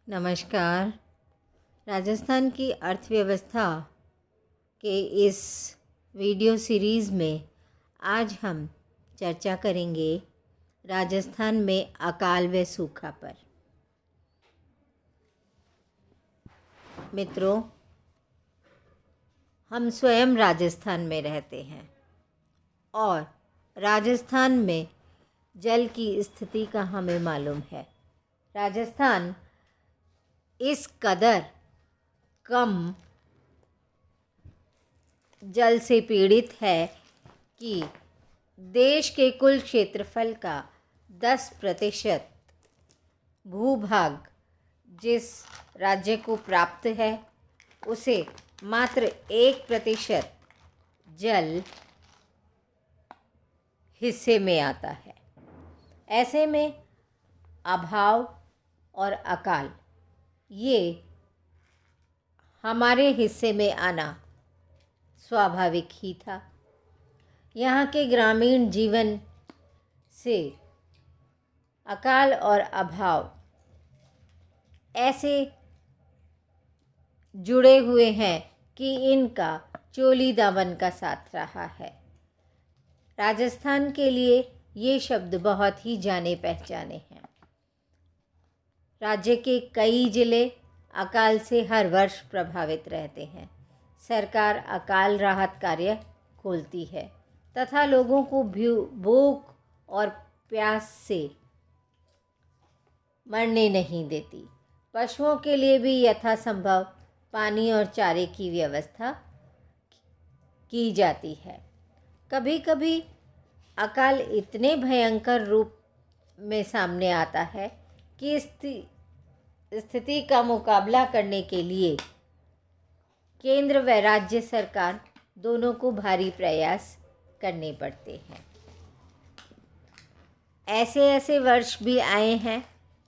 नमस्कार। राजस्थान की अर्थव्यवस्था के इस वीडियो सीरीज़ में आज हम चर्चा करेंगे राजस्थान में अकाल व सूखा पर। मित्रों, हम स्वयं राजस्थान में रहते हैं और राजस्थान में जल की स्थिति का हमें मालूम है। राजस्थान इस कदर कम जल से पीड़ित है कि देश के कुल क्षेत्रफल का 10% भूभाग जिस राज्य को प्राप्त है उसे मात्र 1% जल हिस्से में आता है। ऐसे में अभाव और अकाल ये हमारे हिस्से में आना स्वाभाविक ही था। यहाँ के ग्रामीण जीवन से अकाल और अभाव ऐसे जुड़े हुए हैं कि इनका चोली दामन का साथ रहा है। राजस्थान के लिए ये शब्द बहुत ही जाने पहचाने हैं। राज्य के कई जिले अकाल से हर वर्ष प्रभावित रहते हैं। सरकार अकाल राहत कार्य खोलती है तथा लोगों को भूख और प्यास से मरने नहीं देती। पशुओं के लिए भी यथासंभव पानी और चारे की व्यवस्था की जाती है। कभी कभी अकाल इतने भयंकर रूप में सामने आता है कि स्थिति का मुकाबला करने के लिए केंद्र व राज्य सरकार दोनों को भारी प्रयास करने पड़ते हैं। ऐसे वर्ष भी आए हैं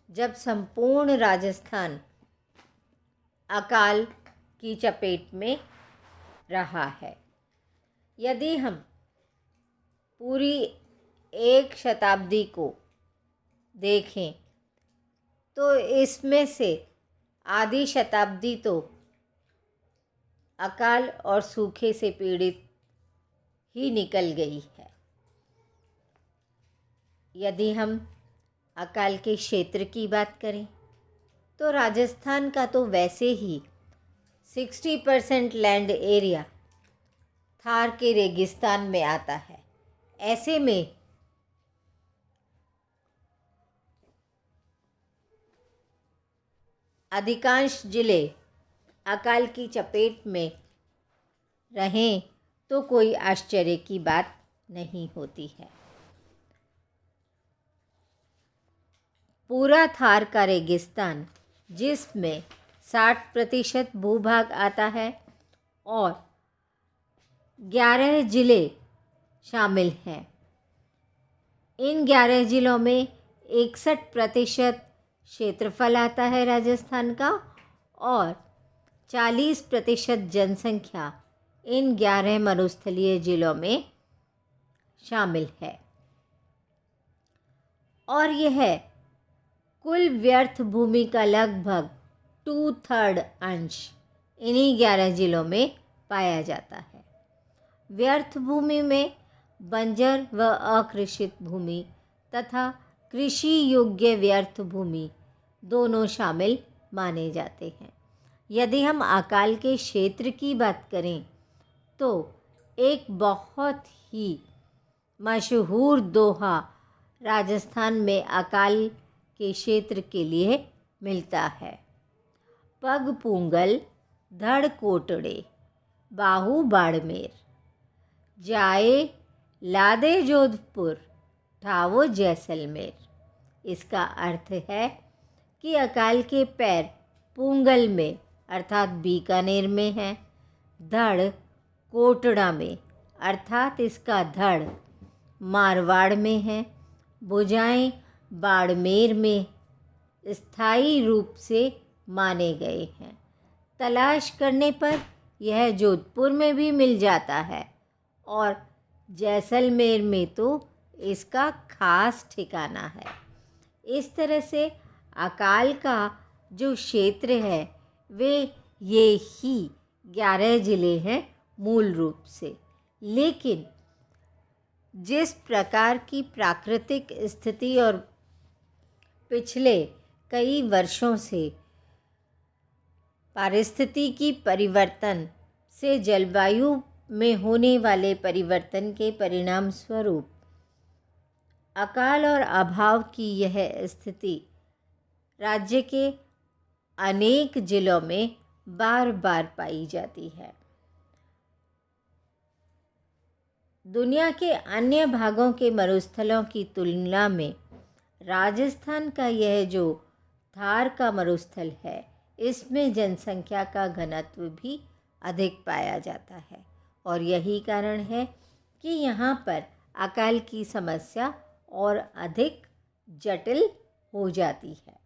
जब संपूर्ण राजस्थान अकाल की चपेट में रहा है। यदि हम पूरी एक शताब्दी को देखें तो इसमें से आधी शताब्दी तो अकाल और सूखे से पीड़ित ही निकल गई है। यदि हम अकाल के क्षेत्र की बात करें तो राजस्थान का तो वैसे ही 60% लैंड एरिया थार के रेगिस्तान में आता है। ऐसे में अधिकांश जिले अकाल की चपेट में रहें तो कोई आश्चर्य की बात नहीं होती है। पूरा थार का रेगिस्तान जिसमें 60% भूभाग आता है और 11 जिले शामिल हैं। इन 11 जिलों में 61% क्षेत्रफल आता है राजस्थान का और 40% जनसंख्या इन 11 मरुस्थलीय जिलों में शामिल है। और यह कुल व्यर्थ भूमि का लगभग 2/3 अंश इन्हीं 11 जिलों में पाया जाता है। व्यर्थ भूमि में बंजर व अकृषित भूमि तथा कृषि योग्य व्यर्थ भूमि दोनों शामिल माने जाते हैं। यदि हम अकाल के क्षेत्र की बात करें तो एक बहुत ही मशहूर दोहा राजस्थान में अकाल के क्षेत्र के लिए मिलता है। पग पूंगल धड़ कोटड़े बाहु बाड़मेर, जाए लादे जोधपुर ठावो जैसलमेर। इसका अर्थ है कि अकाल के पैर पूंगल में अर्थात बीकानेर में है, धड़ कोटड़ा में अर्थात इसका धड़ मारवाड़ में है, भुजाएं बाड़मेर में स्थायी रूप से माने गए हैं। तलाश करने पर यह जोधपुर में भी मिल जाता है और जैसलमेर में तो इसका खास ठिकाना है। इस तरह से अकाल का जो क्षेत्र है वे ये ही 11 ज़िले हैं मूल रूप से। लेकिन जिस प्रकार की प्राकृतिक स्थिति और पिछले कई वर्षों से पारिस्थितिकी परिवर्तन से जलवायु में होने वाले परिवर्तन के परिणाम स्वरूप अकाल और अभाव की यह स्थिति राज्य के अनेक जिलों में बार बार पाई जाती है। दुनिया के अन्य भागों के मरुस्थलों की तुलना में राजस्थान का यह जो थार का मरुस्थल है, इसमें जनसंख्या का घनत्व भी अधिक पाया जाता है और यही कारण है कि यहाँ पर अकाल की समस्या और अधिक जटिल हो जाती है।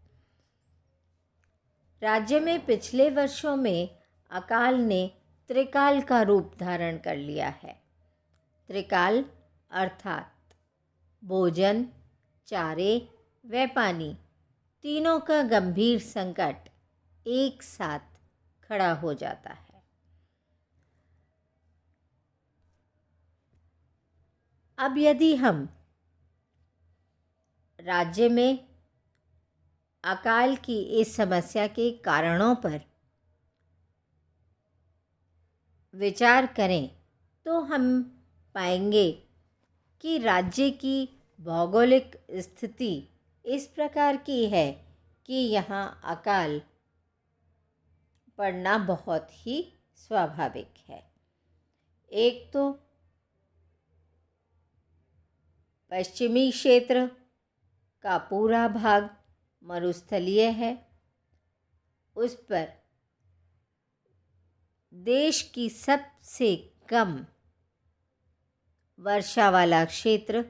राज्य में पिछले वर्षों में अकाल ने त्रिकाल का रूप धारण कर लिया है। त्रिकाल अर्थात भोजन, चारे व पानी तीनों का गंभीर संकट एक साथ खड़ा हो जाता है। अब यदि हम राज्य में अकाल की इस समस्या के कारणों पर विचार करें तो हम पाएंगे कि राज्य की भौगोलिक स्थिति इस प्रकार की है कि यहाँ अकाल पड़ना बहुत ही स्वाभाविक है। एक तो पश्चिमी क्षेत्र का पूरा भाग मरुस्थलीय है, उस पर देश की सबसे कम वर्षा वाला क्षेत्र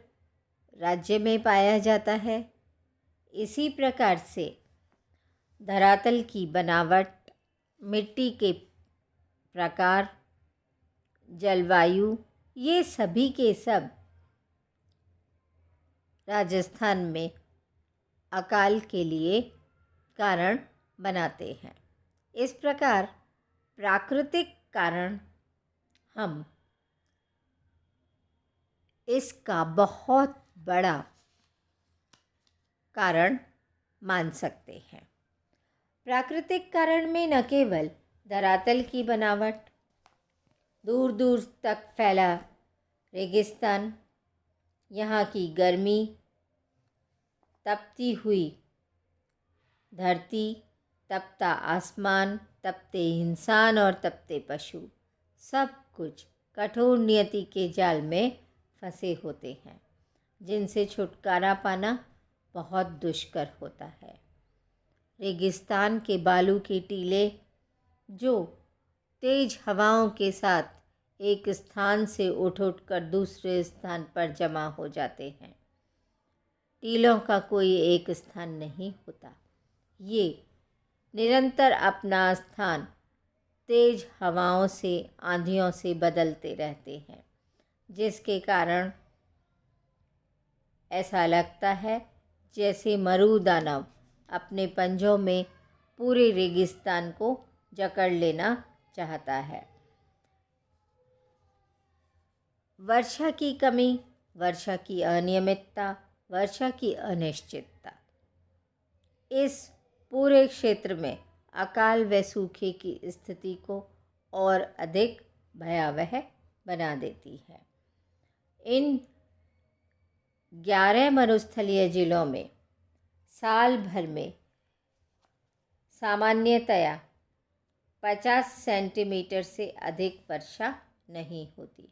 राज्य में पाया जाता है। इसी प्रकार से धरातल की बनावट, मिट्टी के प्रकार, जलवायु, ये सभी के सब राजस्थान में अकाल के लिए कारण बनाते हैं। इस प्रकार प्राकृतिक कारण हम इसका बहुत बड़ा कारण मान सकते हैं। प्राकृतिक कारण में न केवल धरातल की बनावट, दूर दूर तक फैला रेगिस्तान, यहाँ की गर्मी, तपती हुई धरती, तपता आसमान, तपते इंसान और तपते पशु, सब कुछ कठोर नियति के जाल में फंसे होते हैं, जिनसे छुटकारा पाना बहुत दुष्कर होता है। रेगिस्तान के बालू के टीले जो तेज हवाओं के साथ एक स्थान से उठ कर दूसरे स्थान पर जमा हो जाते हैं। टीलों का कोई एक स्थान नहीं होता, ये निरंतर अपना स्थान तेज हवाओं से, आंधियों से बदलते रहते हैं, जिसके कारण ऐसा लगता है जैसे मरुदानव अपने पंजों में पूरे रेगिस्तान को जकड़ लेना चाहता है। वर्षा की कमी, वर्षा की अनियमितता, वर्षा की अनिश्चितता, इस पूरे क्षेत्र में अकाल व सूखे की स्थिति को और अधिक भयावह बना देती है। इन 11 मरुस्थलीय जिलों में साल भर में सामान्यतया 50 सेंटीमीटर से अधिक वर्षा नहीं होती।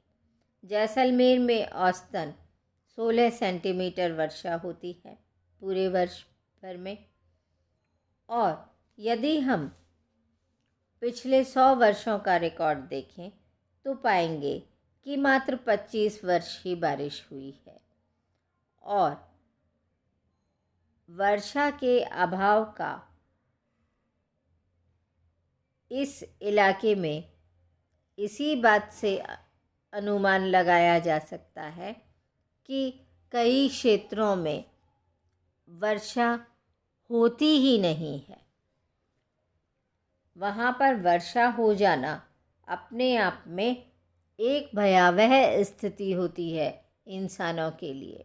जैसलमेर में औसतन 16 सेंटीमीटर वर्षा होती है पूरे वर्ष भर में। और यदि हम पिछले 100 वर्षों का रिकॉर्ड देखें तो पाएंगे कि मात्र 25 वर्ष ही बारिश हुई है और वर्षा के अभाव का इस इलाके में इसी बात से अनुमान लगाया जा सकता है कि कई क्षेत्रों में वर्षा होती ही नहीं है। वहाँ पर वर्षा हो जाना अपने आप में एक भयावह स्थिति होती है इंसानों के लिए,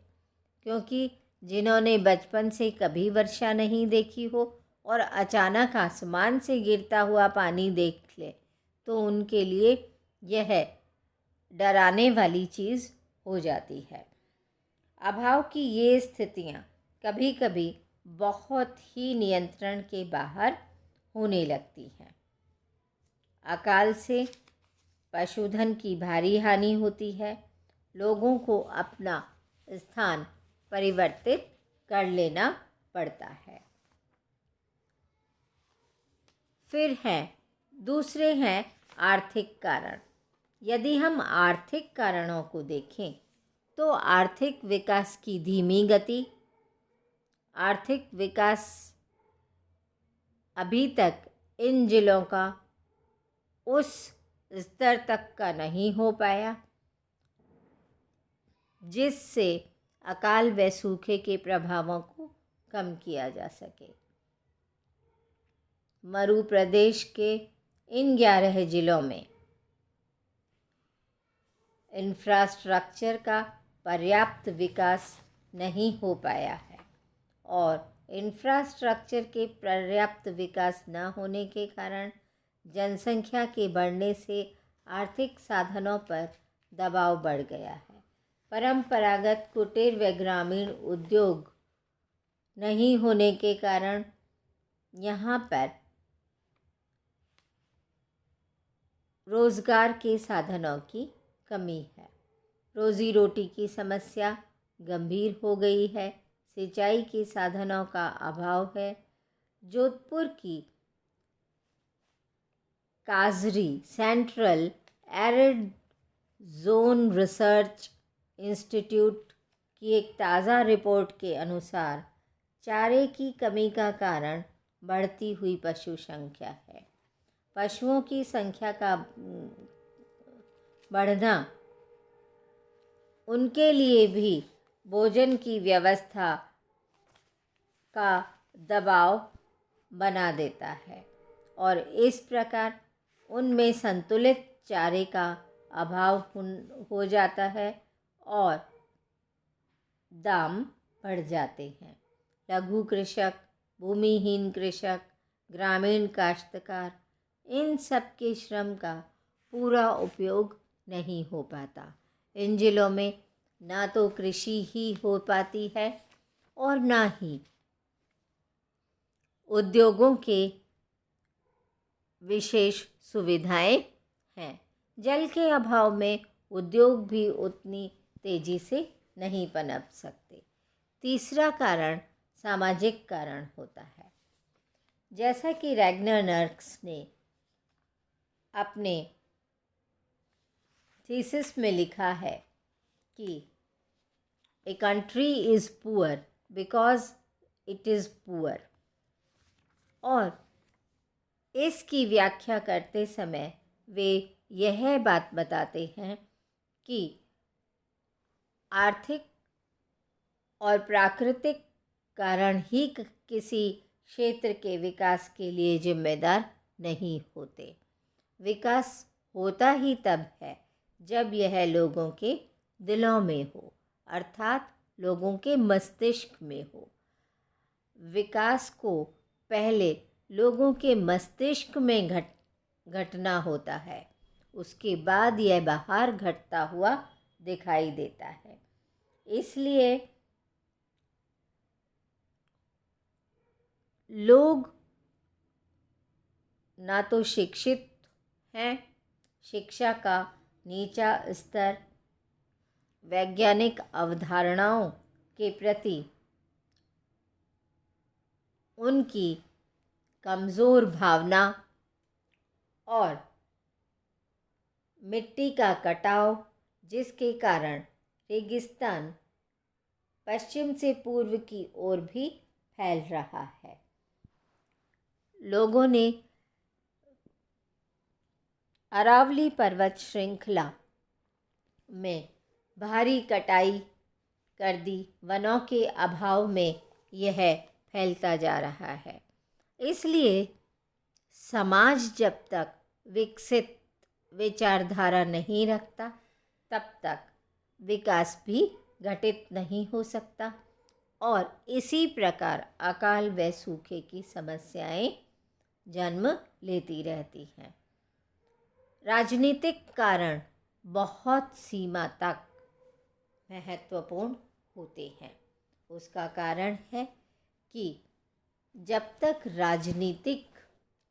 क्योंकि जिन्होंने बचपन से कभी वर्षा नहीं देखी हो और अचानक आसमान से गिरता हुआ पानी देख ले तो उनके लिए यह डराने वाली चीज़ हो जाती है। अभाव की ये स्थितियाँ कभी कभी बहुत ही नियंत्रण के बाहर होने लगती हैं। अकाल से पशुधन की भारी हानि होती है। लोगों को अपना स्थान परिवर्तित कर लेना पड़ता है। फिर दूसरे हैं आर्थिक कारण। यदि हम आर्थिक कारणों को देखें तो आर्थिक विकास की धीमी गति, आर्थिक विकास अभी तक इन जिलों का उस स्तर तक का नहीं हो पाया जिससे अकाल व सूखे के प्रभावों को कम किया जा सके। मरु प्रदेश के इन 11 जिलों में इंफ्रास्ट्रक्चर का पर्याप्त विकास नहीं हो पाया है और इंफ्रास्ट्रक्चर के पर्याप्त विकास न होने के कारण जनसंख्या के बढ़ने से आर्थिक साधनों पर दबाव बढ़ गया है। परंपरागत कुटीर व ग्रामीण उद्योग नहीं होने के कारण यहाँ पर रोजगार के साधनों की कमी है। रोजी रोटी की समस्या गंभीर हो गई है। सिंचाई के साधनों का अभाव है। जोधपुर की काजरी central arid zone research institute की एक ताज़ा रिपोर्ट के अनुसार चारे की कमी का कारण बढ़ती हुई पशु संख्या है। पशुओं की संख्या का बढ़ना उनके लिए भी भोजन की व्यवस्था का दबाव बना देता है और इस प्रकार उनमें संतुलित चारे का अभाव हो जाता है और दाम बढ़ जाते हैं। लघु कृषक, भूमिहीन कृषक, ग्रामीण काश्तकार, इन सब के श्रम का पूरा उपयोग नहीं हो पाता। इन जिलों में ना तो कृषि ही हो पाती है और ना ही उद्योगों के विशेष सुविधाएं हैं। जल के अभाव में उद्योग भी उतनी तेजी से नहीं पनप सकते। तीसरा कारण सामाजिक कारण होता है। जैसा कि रैग्नर नर्क्स ने अपने थीसिस में लिखा है कि a country is poor because it is poor, और इसकी व्याख्या करते समय वे यह बात बताते हैं कि आर्थिक और प्राकृतिक कारण ही किसी क्षेत्र के विकास के लिए जिम्मेदार नहीं होते। विकास होता ही तब है जब यह लोगों के दिलों में हो, अर्थात लोगों के मस्तिष्क में हो। विकास को पहले लोगों के मस्तिष्क में घटना होता है, उसके बाद यह बाहर घटता हुआ दिखाई देता है। इसलिए लोग ना तो शिक्षित हैं, शिक्षा का नीचा स्तर, वैज्ञानिक अवधारणाओं के प्रति उनकी कमज़ोर भावना और मिट्टी का कटाव, जिसके कारण रेगिस्तान पश्चिम से पूर्व की ओर भी फैल रहा है। लोगों ने अरावली पर्वत श्रृंखला में भारी कटाई कर दी। वनों के अभाव में यह फैलता जा रहा है। इसलिए समाज जब तक विकसित विचारधारा नहीं रखता तब तक विकास भी घटित नहीं हो सकता और इसी प्रकार अकाल व सूखे की समस्याएं जन्म लेती रहती हैं। राजनीतिक कारण बहुत सीमा तक महत्वपूर्ण होते हैं। उसका कारण है कि जब तक राजनीतिक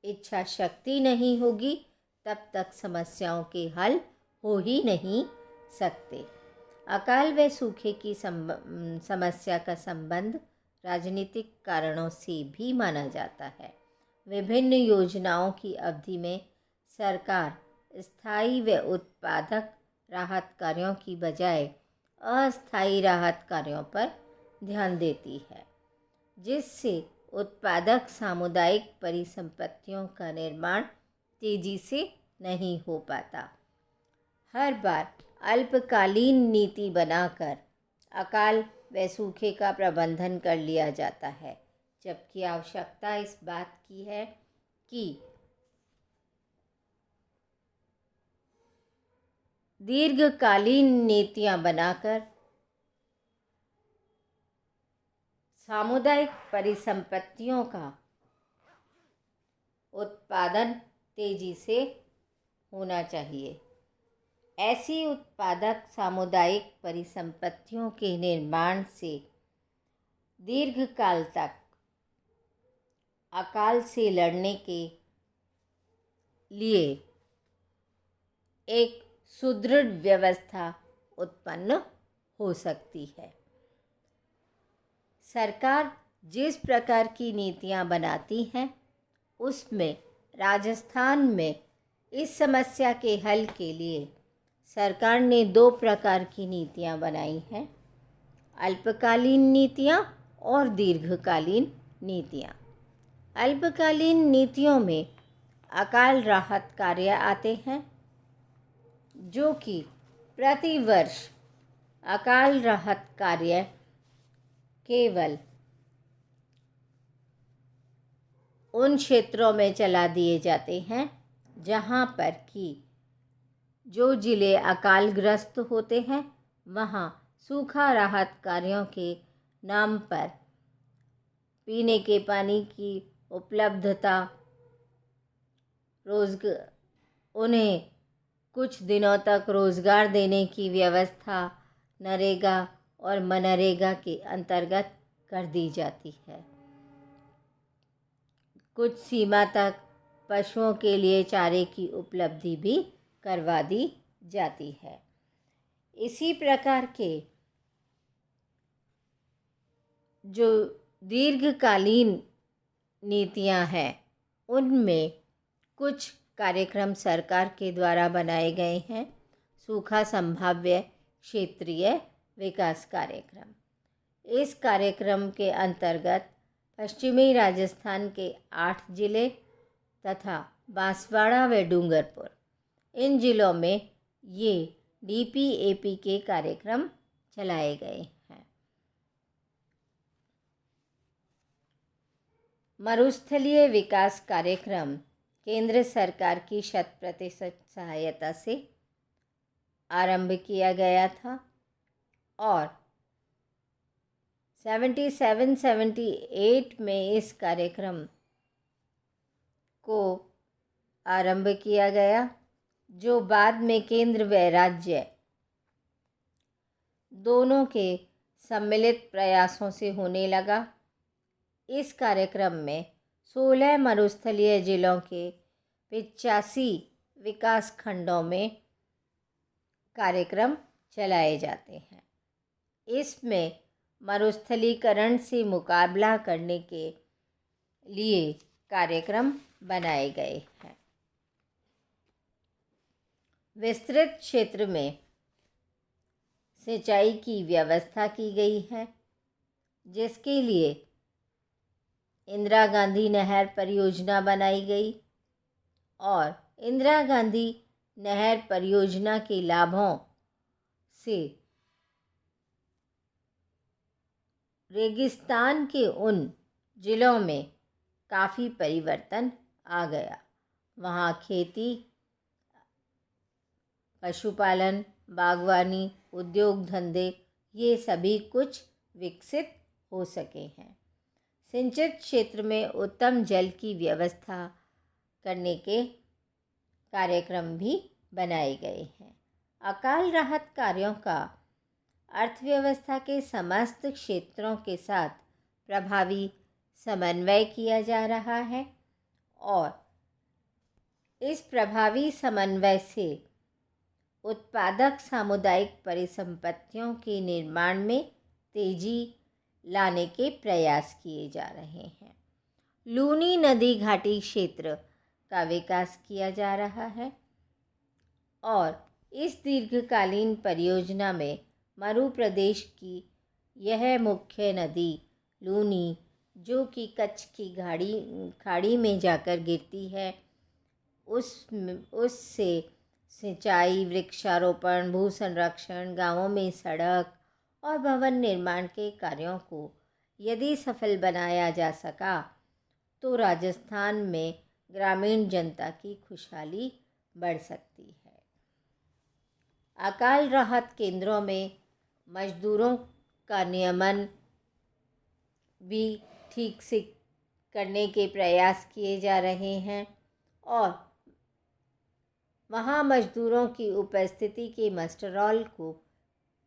इच्छा शक्ति नहीं होगी तब तक समस्याओं के हल हो ही नहीं सकते। अकाल व सूखे की समस्या का संबंध राजनीतिक कारणों से भी माना जाता है। विभिन्न योजनाओं की अवधि में सरकार स्थायी व उत्पादक राहत कार्यों की बजाय अस्थायी राहत कार्यों पर ध्यान देती है, जिससे उत्पादक सामुदायिक परिसंपत्तियों का निर्माण तेजी से नहीं हो पाता। हर बार अल्पकालीन नीति बनाकर अकाल व सूखे का प्रबंधन कर लिया जाता है, जबकि आवश्यकता इस बात की है कि दीर्घकालीन नीतियां बनाकर सामुदायिक परिसंपत्तियों का उत्पादन तेजी से होना चाहिए। ऐसी उत्पादक सामुदायिक परिसंपत्तियों के निर्माण से दीर्घकाल तक अकाल से लड़ने के लिए एक सुदृढ़ व्यवस्था उत्पन्न हो सकती है। सरकार जिस प्रकार की नीतियां बनाती हैं उसमें राजस्थान में इस समस्या के हल के लिए सरकार ने 2 प्रकार की नीतियां बनाई हैं, अल्पकालीन नीतियां और दीर्घकालीन नीतियां। अल्पकालीन नीतियों में अकाल राहत कार्य आते हैं, जो कि प्रति वर्ष अकाल राहत कार्य केवल उन क्षेत्रों में चला दिए जाते हैं जहाँ पर कि जो जिले अकालग्रस्त होते हैं वहाँ सूखा राहत कार्यों के नाम पर पीने के पानी की उपलब्धता, उन्हें कुछ दिनों तक रोज़गार देने की व्यवस्था नरेगा और मनरेगा के अंतर्गत कर दी जाती है। कुछ सीमा तक पशुओं के लिए चारे की उपलब्धि भी करवा दी जाती है। इसी प्रकार के जो दीर्घकालीन नीतियां हैं उनमें कुछ कार्यक्रम सरकार के द्वारा बनाए गए हैं। सूखा संभाव्य क्षेत्रीय विकास कार्यक्रम, इस कार्यक्रम के अंतर्गत पश्चिमी राजस्थान के 8 जिले तथा बांसवाड़ा व डूंगरपुर, इन जिलों में ये DPAP के कार्यक्रम चलाए गए हैं। मरुस्थलीय विकास कार्यक्रम केंद्र सरकार की 100% सहायता से आरंभ किया गया था और 77-78 में इस कार्यक्रम को आरंभ किया गया, जो बाद में केंद्र व राज्य दोनों के सम्मिलित प्रयासों से होने लगा। इस कार्यक्रम में 16 मरुस्थलीय जिलों के 85 विकास खंडों में कार्यक्रम चलाए जाते हैं। इसमें मरुस्थलीकरण से मुकाबला करने के लिए कार्यक्रम बनाए गए हैं। विस्तृत क्षेत्र में सिंचाई की व्यवस्था की गई है, जिसके लिए इंदिरा गांधी नहर परियोजना बनाई गई और इंदिरा गांधी नहर परियोजना के लाभों से रेगिस्तान के उन जिलों में काफ़ी परिवर्तन आ गया। वहाँ खेती, पशुपालन, बागवानी, उद्योग धंधे ये सभी कुछ विकसित हो सके हैं। सिंचित क्षेत्र में उत्तम जल की व्यवस्था करने के कार्यक्रम भी बनाए गए हैं। अकाल राहत कार्यों का अर्थव्यवस्था के समस्त क्षेत्रों के साथ प्रभावी समन्वय किया जा रहा है और इस प्रभावी समन्वय से उत्पादक सामुदायिक परिसंपत्तियों के निर्माण में तेजी लाने के प्रयास किए जा रहे हैं। लूनी नदी घाटी क्षेत्र का विकास किया जा रहा है और इस दीर्घकालीन परियोजना में मरु प्रदेश की यह मुख्य नदी लूनी, जो कि कच्छ की खाड़ी में जाकर गिरती है, उससे सिंचाई, वृक्षारोपण, भू संरक्षण, गांवों में सड़क और भवन निर्माण के कार्यों को यदि सफल बनाया जा सका तो राजस्थान में ग्रामीण जनता की खुशहाली बढ़ सकती है। अकाल राहत केंद्रों में मजदूरों का नियमन भी ठीक से करने के प्रयास किए जा रहे हैं और वहाँ मजदूरों की उपस्थिति के मास्टर रोल को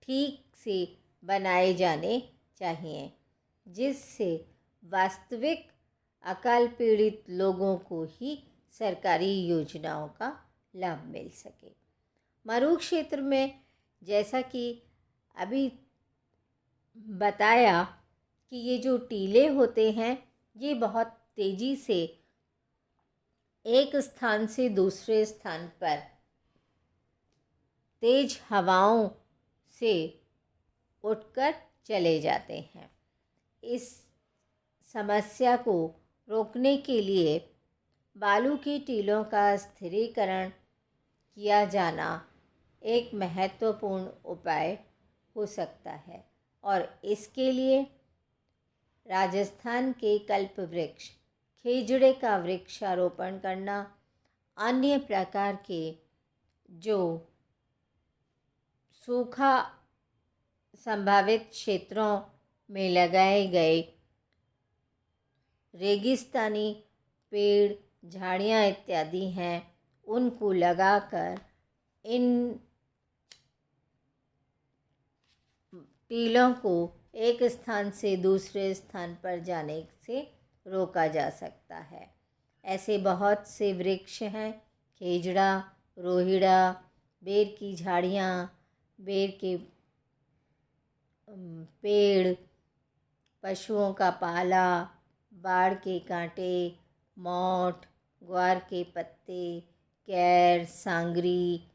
ठीक से बनाए जाने चाहिए, जिससे वास्तविक अकाल पीड़ित लोगों को ही सरकारी योजनाओं का लाभ मिल सके। मरु क्षेत्र में जैसा कि अभी बताया कि ये जो टीले होते हैं ये बहुत तेज़ी से एक स्थान से दूसरे स्थान पर तेज हवाओं से उठकर चले जाते हैं। इस समस्या को रोकने के लिए बालू की टीलों का स्थिरीकरण किया जाना एक महत्वपूर्ण उपाय हो सकता है और इसके लिए राजस्थान के कल्प वृक्ष खेजड़े का वृक्षारोपण करना, अन्य प्रकार के जो सूखा संभावित क्षेत्रों में लगाए गए रेगिस्तानी पेड़, झाड़ियाँ इत्यादि हैं, उनको लगाकर इन टीलों को एक स्थान से दूसरे स्थान पर जाने से रोका जा सकता है। ऐसे बहुत से वृक्ष हैं, खेजड़ा, रोहिड़ा, बेर की झाड़ियाँ, बेर के पेड़, पशुओं का पाला, बाड़ के कांटे, मोठ, ग्वार के पत्ते, कैर, सांगरी,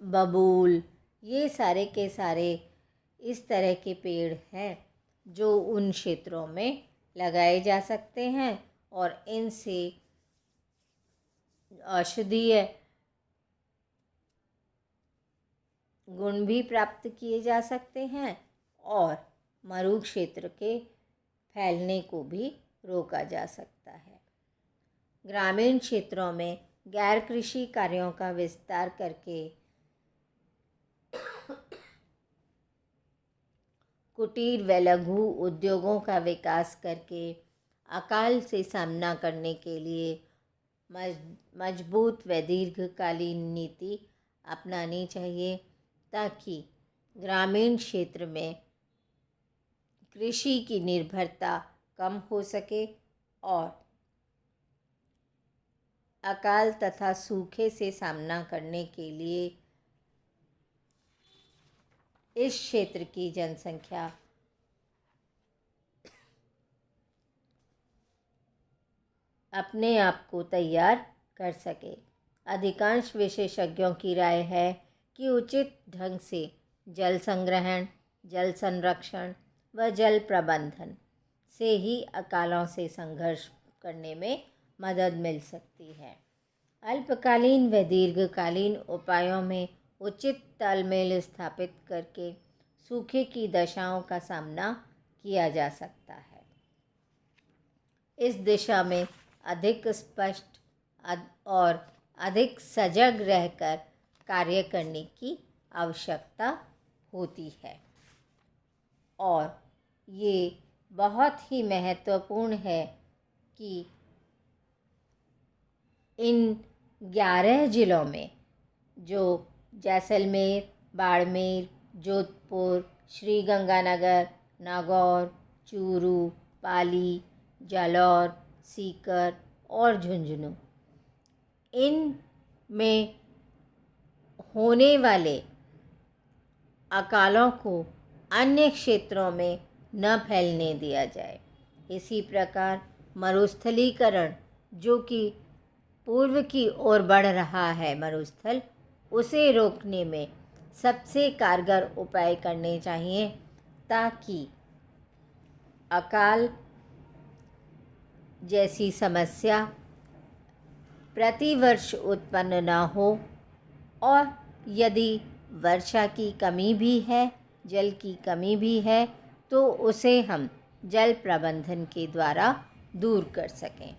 बबूल, ये सारे के सारे इस तरह के पेड़ हैं जो उन क्षेत्रों में लगाए जा सकते हैं और इनसे औषधीय गुण भी प्राप्त किए जा सकते हैं और मरु क्षेत्र के फैलने को भी रोका जा सकता है। ग्रामीण क्षेत्रों में गैर कृषि कार्यों का विस्तार करके कुटीर व लघु उद्योगों का विकास करके अकाल से सामना करने के लिए मजबूत व दीर्घकालीन नीति अपनानी चाहिए, ताकि ग्रामीण क्षेत्र में कृषि की निर्भरता कम हो सके और अकाल तथा सूखे से सामना करने के लिए इस क्षेत्र की जनसंख्या अपने आप को तैयार कर सके। अधिकांश विशेषज्ञों की राय है कि उचित ढंग से जल संग्रहण, जल संरक्षण व जल प्रबंधन से ही अकालों से संघर्ष करने में मदद मिल सकती है। अल्पकालीन व दीर्घकालीन उपायों में उचित तालमेल स्थापित करके सूखे की दशाओं का सामना किया जा सकता है। इस दिशा में अधिक स्पष्ट और अधिक सजग रहकर कार्य करने की आवश्यकता होती है। और ये बहुत ही महत्वपूर्ण है कि इन 11 ज़िलों में जो जैसलमेर, बाड़मेर, जोधपुर, श्री गंगानगर, नागौर, चूरू, पाली, जालौर, सीकर और झुंझुनू, इन में होने वाले अकालों को अन्य क्षेत्रों में न फैलने दिया जाए। इसी प्रकार मरुस्थलीकरण, जो कि पूर्व की ओर बढ़ रहा है मरुस्थल, उसे रोकने में सबसे कारगर उपाय करने चाहिए ताकि अकाल जैसी समस्या प्रतिवर्ष उत्पन्न न हो। और यदि वर्षा की कमी भी है, जल की कमी भी है, तो उसे हम जल प्रबंधन के द्वारा दूर कर सकें।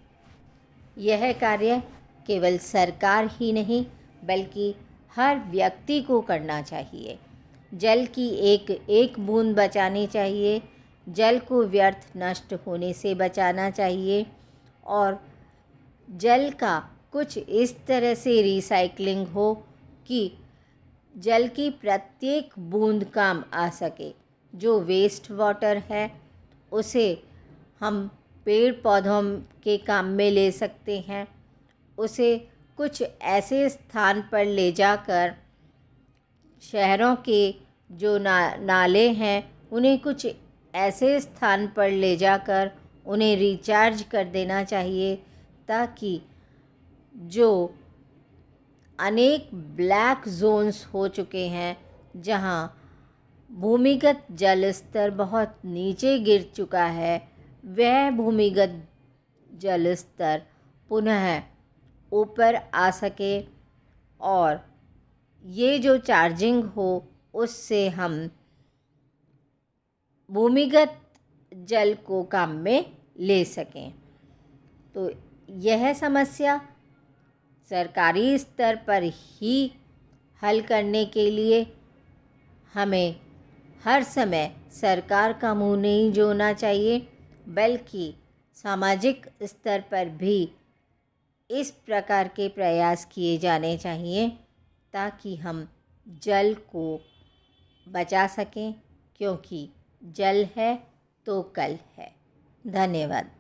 यह कार्य केवल सरकार ही नहीं बल्कि हर व्यक्ति को करना चाहिए। जल की एक एक बूंद बचानी चाहिए, जल को व्यर्थ नष्ट होने से बचाना चाहिए और जल का कुछ इस तरह से रिसाइकलिंग हो कि जल की प्रत्येक बूंद काम आ सके। जो वेस्ट वाटर है उसे हम पेड़ पौधों के काम में ले सकते हैं, उसे कुछ ऐसे स्थान पर ले जाकर शहरों के जो नाले हैं उन्हें कुछ ऐसे स्थान पर ले जाकर उन्हें रिचार्ज कर देना चाहिए ताकि जो अनेक ब्लैक जोन्स हो चुके हैं जहां भूमिगत जल स्तर बहुत नीचे गिर चुका है, वह भूमिगत जल स्तर पुनः ऊपर आ सके और ये जो चार्जिंग हो उससे हम भूमिगत जल को काम में ले सकें। तो यह समस्या सरकारी स्तर पर ही हल करने के लिए हमें हर समय सरकार का मुंह नहीं जोड़ना चाहिए, बल्कि सामाजिक स्तर पर भी इस प्रकार के प्रयास किए जाने चाहिए ताकि हम जल को बचा सकें, क्योंकि जल है तो कल है। धन्यवाद।